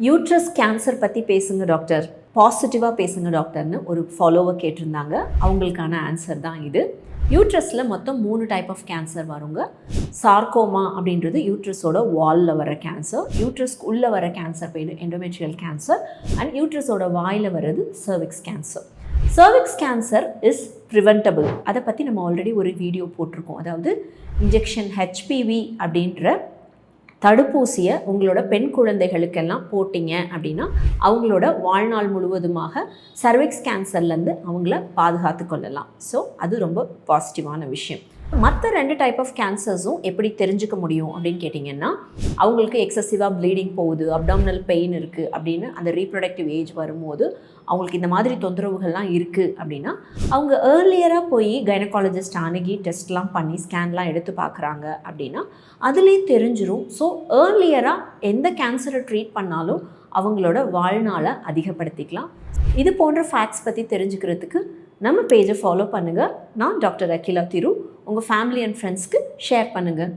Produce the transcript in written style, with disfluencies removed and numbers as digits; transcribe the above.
Uterus cancer பற்றி பேசுங்க doctor, பாசிட்டிவாக பேசுங்க டாக்டர்னு ஒரு ஃபாலோவர் கேட்டிருந்தாங்க. அவங்களுக்கான ஆன்சர் தான் இது. யூட்ரஸில் மொத்தம் 3 டைப் ஆஃப் கேன்சர் வருங்க. சார்கோமா அப்படின்றது யூட்ரஸோட வாலில் வர கேன்சர், யூட்ரஸ்க்கு உள்ளே வர கேன்சர் பேர் எண்டோமெட்ரியல் கேன்சர், அண்ட் யூட்ரஸோட வாயில் வர்றது cervix cancer. Cervix cancer is preventable. அதை பற்றி நம்ம ஆல்ரெடி ஒரு வீடியோ போட்டிருக்கோம். அதாவது இன்ஜெக்ஷன் ஹெச்பிவி அப்படின்ற தடுப்பூசியை உங்களோட பெண் குழந்தைகளுக்கெல்லாம் போட்டிங்க அப்படின்னா அவங்களோட வாழ்நாள் முழுவதுமாக சர்விக்ஸ் கேன்சர்லேருந்து அவங்கள பாதுகாத்து கொள்ளலாம். ஸோ அது ரொம்ப பாசிட்டிவான விஷயம். மற்ற 2 டைப் ஆஃப் கேன்சர்ஸும் எப்படி தெரிஞ்சுக்க முடியும் அப்படின்னு கேட்டிங்கன்னா, அவங்களுக்கு எக்ஸசிவாக ப்ளீடிங் போகுது, அப்டாமினல் பெயின் இருக்குது அப்படின்னு அந்த ரீப்ரொடக்டிவ் ஏஜ் வரும்போது அவங்களுக்கு இந்த மாதிரி தொந்தரவுகள்லாம் இருக்குது அப்படின்னா அவங்க ஏர்லியராக போய் கைனகாலஜிஸ்ட் அணுகி டெஸ்ட்லாம் பண்ணி ஸ்கேன்லாம் எடுத்து பார்க்குறாங்க அப்படின்னா அதுலேயே தெரிஞ்சிடும். ஸோ ஏர்லியராக எந்த கேன்சரை ட்ரீட் பண்ணாலும் அவங்களோட வாழ்நாளை அதிகப்படுத்திக்கலாம். இது போன்ற ஃபேக்ட்ஸ் பற்றி தெரிஞ்சுக்கிறதுக்கு நம்ம பேஜை ஃபாலோ பண்ணுங்கள். நான் டாக்டர் அகிலா திரு. உங்கள் ஃபேமிலி அண்ட் ஃப்ரெண்ட்ஸ்க்கு ஷேர் பண்ணுங்கள்.